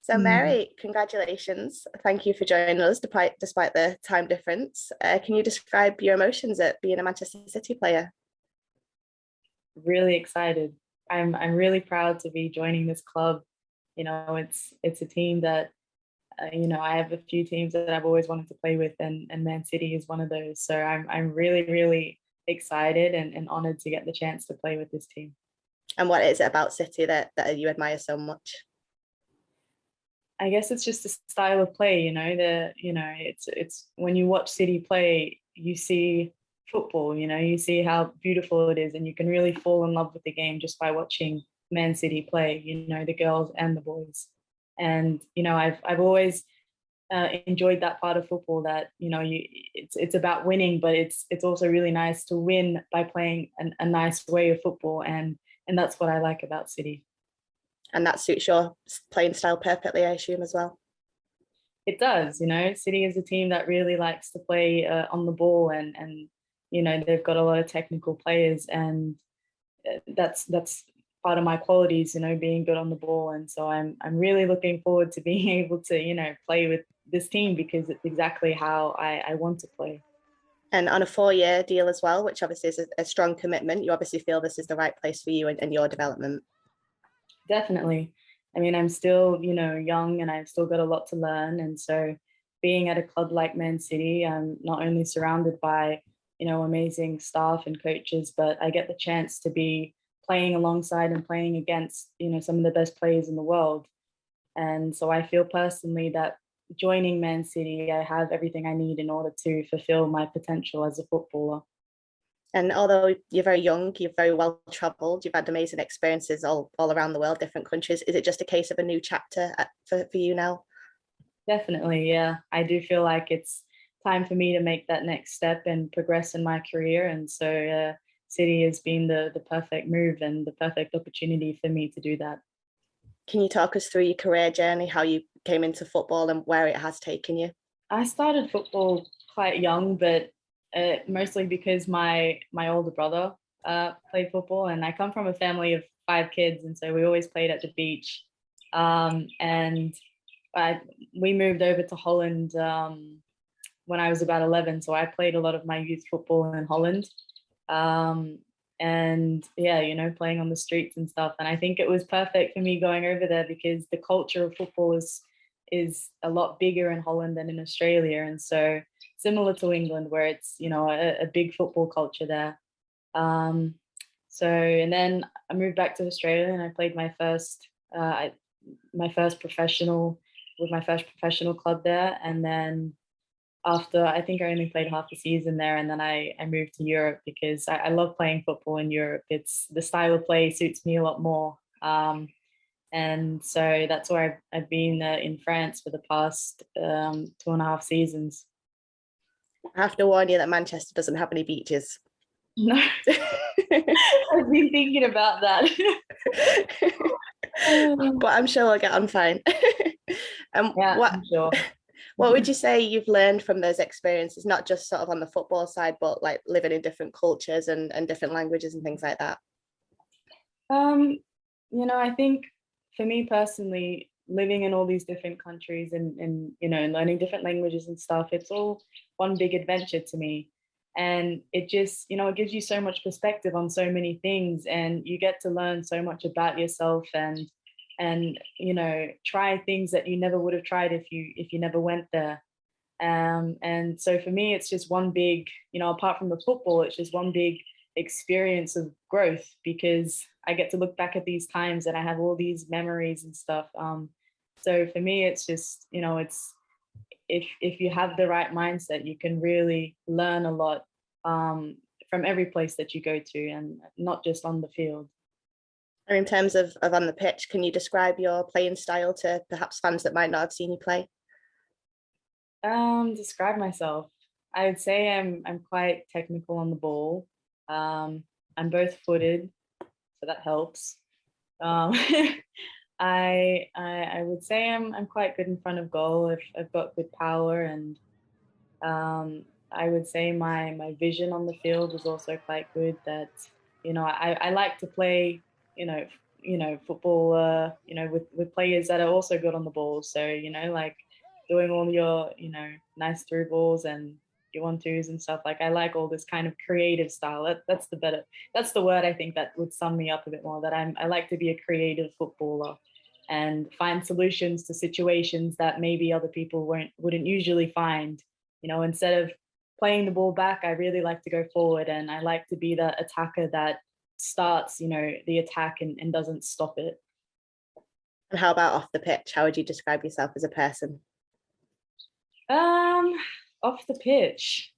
So, Mm. Mary, congratulations. Thank you for joining us despite the time difference. Can you describe your emotions at being a Manchester City player? Really excited. I'm really proud to be joining this club. It's a team that I have a few teams that I've always wanted to play with, and Man City is one of those. So I'm really excited and honored to get the chance to play with this team. And what is it about City that you admire so much? I guess it's just the style of play, it's when you watch City play, you see football, you see how beautiful it is, and you can really fall in love with the game just by watching Man City play, the girls and the boys. And I've always enjoyed that part of football that it's about winning, but it's also really nice to win by playing a nice way of football, and that's what I like about City. And that suits your playing style perfectly, I assume, as well. It does. City is a team that really likes to play on the ball, and they've got a lot of technical players, and that's part of my qualities, being good on the ball. And so I'm really looking forward to being able to play with this team, because it's exactly how I want to play. And on a 4-year deal as well, which obviously is a strong commitment. You obviously feel this is the right place for you and your development. Definitely. I mean, I'm still, young, and I've still got a lot to learn. And so being at a club like Man City, I'm not only surrounded by, amazing staff and coaches, but I get the chance to be playing alongside and playing against, some of the best players in the world. And so I feel personally that joining Man City, I have everything I need in order to fulfill my potential as a footballer. And although you're very young, you're very well traveled, you've had amazing experiences all around the world, different countries. Is it just a case of a new chapter for you now? Definitely, yeah. I do feel like it's time for me to make that next step and progress in my career. And so City has been the perfect move and the perfect opportunity for me to do that. Can you talk us through your career journey, how you came into football and where it has taken you? I started football quite young, but mostly because my older brother played football, and I come from a family of 5 kids, and so we always played at the beach. And I, we moved over to Holland when I was about 11, so I played a lot of my youth football in Holland. Um, and yeah, playing on the streets and stuff. And I think it was perfect for me going over there, because the culture of football is a lot bigger in Holland than in Australia. And so similar to England, where it's, a big football culture there. Um, and then I moved back to Australia, and I played my first professional with my first professional club there. And then after, I think I only played half the season there, and then I moved to Europe, because I love playing football in Europe. It's the style of play suits me a lot more. And so that's where I've been in France for the past 2.5 seasons. I have to warn you that Manchester doesn't have any beaches. No, I've been thinking about that. But I'm sure we'll get on fine. Yeah, What I'm sure. what would you say you've learned from those experiences, not just sort of on the football side, but like living in different cultures and different languages and things like that? Um, I think for me personally, living in all these different countries and learning different languages and stuff, it's all one big adventure to me. And it just, it gives you so much perspective on so many things, and you get to learn so much about yourself, and try things that you never would have tried if you never went there. And so for me, it's just one big, apart from the football, it's just one big experience of growth, because I get to look back at these times and I have all these memories and stuff. So for me, it's just, it's if you have the right mindset, you can really learn a lot from every place that you go to, and not just on the field. And in terms of on the pitch, can you describe your playing style to perhaps fans that might not have seen you play? Describe myself. I would say I'm quite technical on the ball. I'm both footed, so that helps. Um, I would say I'm quite good in front of goal. I've got good power, and I would say my vision on the field is also quite good. That I like to play, you know football, with players that are also good on the ball. So, like doing all your, nice through balls and your 1-2s and stuff. Like I like all this kind of creative style. That's the word I think that would sum me up a bit more, that I like to be a creative footballer and find solutions to situations that maybe other people wouldn't usually find. Instead of playing the ball back, I really like to go forward, and I like to be the attacker that starts, the attack and doesn't stop it. And how about off the pitch? How would you describe yourself as a person? Um, Off the pitch,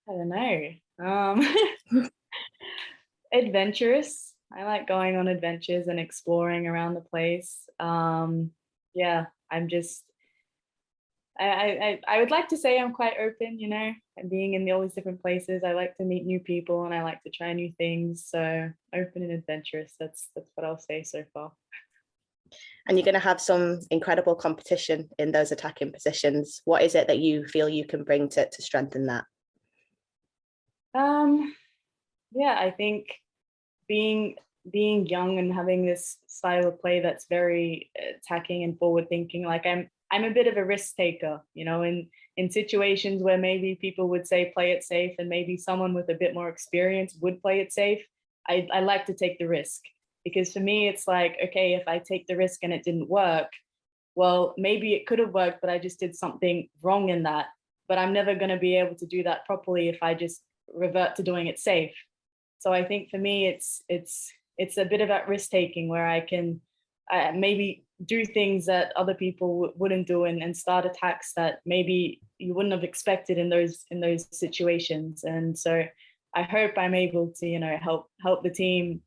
I don't know. Adventurous. I like going on adventures and exploring around the place. Yeah, I'm just. I would like to say I'm quite open, and being in all these different places. I like to meet new people and I like to try new things. So open and adventurous. That's what I'll say so far. And you're going to have some incredible competition in those attacking positions. What is it that you feel you can bring to strengthen that? Yeah, I think being young and having this style of play that's very attacking and forward thinking. Like I'm a bit of a risk taker, in situations where maybe people would say play it safe, and maybe someone with a bit more experience would play it safe. I like to take the risk, because for me it's like, okay, if I take the risk and it didn't work, well, maybe it could have worked, but I just did something wrong in that. But I'm never going to be able to do that properly if I just revert to doing it safe. So I think for me, it's a bit of that risk taking where I can maybe do things that other people wouldn't do, and start attacks that maybe you wouldn't have expected in those situations. And so I hope I'm able to help the team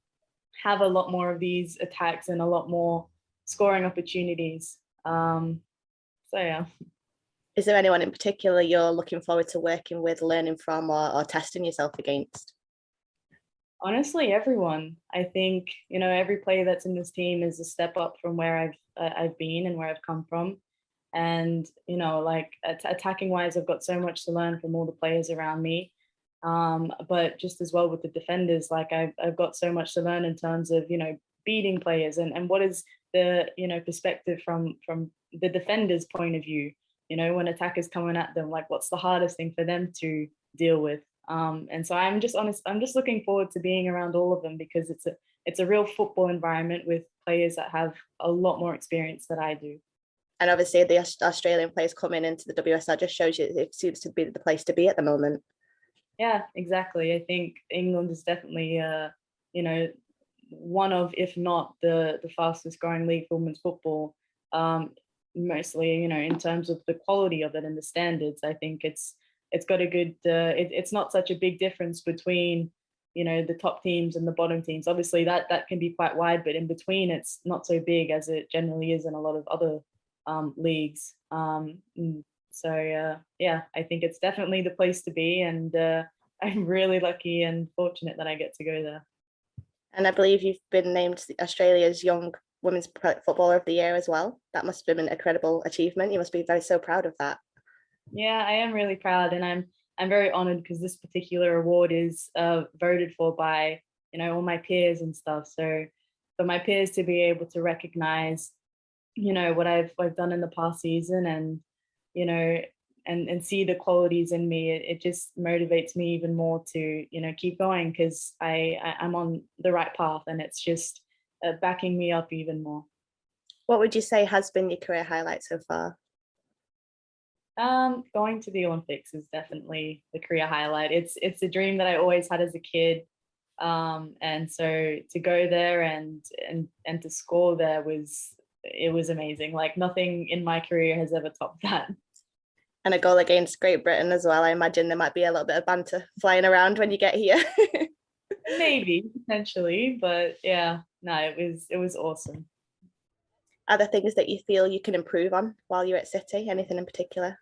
have a lot more of these attacks and a lot more scoring opportunities. So yeah. Is there anyone in particular you're looking forward to working with, learning from, or testing yourself against? Honestly, everyone. I think every player that's in this team is a step up from where I've been and where I've come from, and like attacking wise, I've got so much to learn from all the players around me. But just as well with the defenders, like I've got so much to learn in terms of beating players, and what is the perspective from the defender's point of view. When attackers coming at them, like what's the hardest thing for them to deal with. And so I'm just honest. I'm just looking forward to being around all of them, because it's a real football environment with players that have a lot more experience than I do. And obviously, the Australian players coming into the WSL just shows you it seems to be the place to be at the moment. Yeah, exactly. I think England is definitely, one of, if not the fastest growing league for women's football. Mostly, in terms of the quality of it and the standards. I think it's got a good. It's not such a big difference between the top teams and the bottom teams. Obviously, that can be quite wide, but in between, it's not so big as it generally is in a lot of other leagues. So yeah, I think it's definitely the place to be, and I'm really lucky and fortunate that I get to go there. And I believe you've been named Australia's Young Women's Footballer of the Year as well. That must have been an incredible achievement. You must be so proud of that. Yeah, I am really proud, and I'm very honored, because this particular award is voted for by all my peers and stuff. So for my peers to be able to recognize what I've done in the past season, and and see the qualities in me, it just motivates me even more to keep going, because I'm on the right path, and it's just backing me up even more. What would you say has been your career highlight so far? Going to the Olympics is definitely the career highlight. It's a dream that I always had as a kid, and so to go there and to score there was amazing. Like nothing in my career has ever topped that. And a goal against Great Britain as well. I imagine there might be a little bit of banter flying around when you get here. Maybe potentially, but yeah, no, it was awesome. Are there things that you feel you can improve on while you're at City? Anything in particular?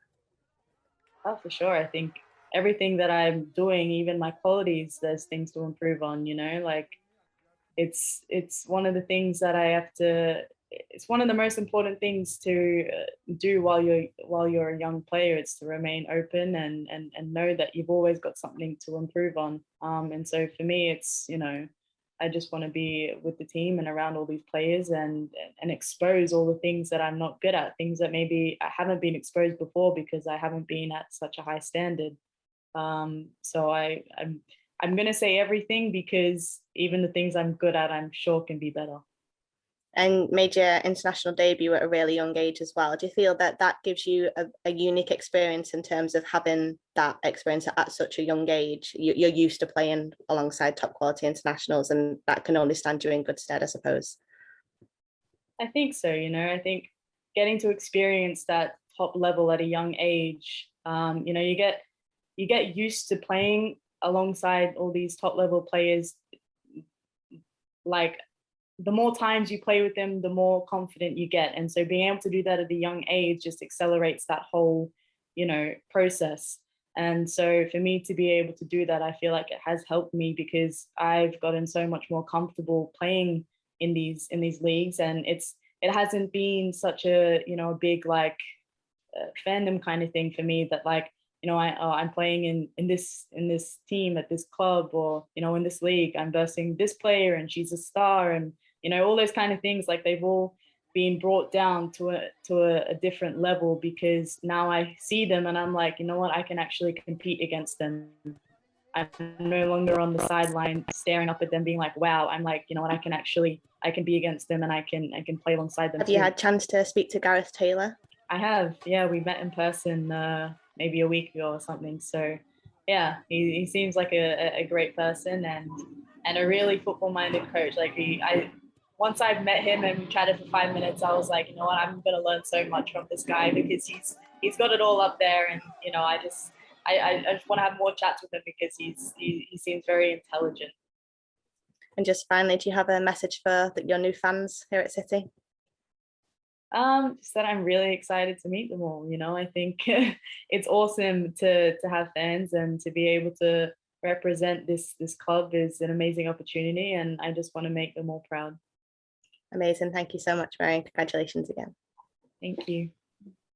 Oh, for sure. I think everything that I'm doing, even my qualities, there's things to improve on. Like it's one of the things that I have to. It's one of the most important things to do while you're a young player. It's to remain open and know that you've always got something to improve on. And so for me, it's I just want to be with the team and around all these players and expose all the things that I'm not good at, things that maybe I haven't been exposed before because I haven't been at such a high standard. So I'm gonna say everything because even the things I'm good at, I'm sure can be better. And made your international debut at a really young age as well. Do you feel that that gives you a unique experience in terms of having that experience at such a young age? You're used to playing alongside top quality internationals, and that can only stand you in good stead, I suppose. I think so. I think getting to experience that top level at a young age, you get used to playing alongside all these top level players. Like the more times you play with them, the more confident you get. And so being able to do that at a young age just accelerates that whole, process. And so for me to be able to do that, I feel like it has helped me because I've gotten so much more comfortable playing in these leagues, and it hasn't been such a big like fandom kind of thing for me that like I'm playing in this team at this club, or in this league I'm versing this player and she's a star, and all those kind of things, like they've all been brought down to a different level because now I see them and I'm like, you know what, I can actually compete against them. I'm no longer on the sideline staring up at them being like, wow. I'm like, you know what, I can be against them, and I can play alongside them Have too. you had a chance to speak to Gareth Taylor? I have, yeah. We met in person maybe a week ago or something. So yeah, he seems like a great person and a really football minded coach. Like I once I met him and we chatted for 5 minutes, I was like, you know what, I'm gonna learn so much from this guy because he's got it all up there, and I just want to have more chats with him because he seems very intelligent. And just finally, do you have a message for your new fans here at City? Just that I'm really excited to meet them all. I think it's awesome to have fans and to be able to represent this club is an amazing opportunity, and I just want to make them all proud. Amazing. Thank you so much, Mary. Congratulations again. Thank you.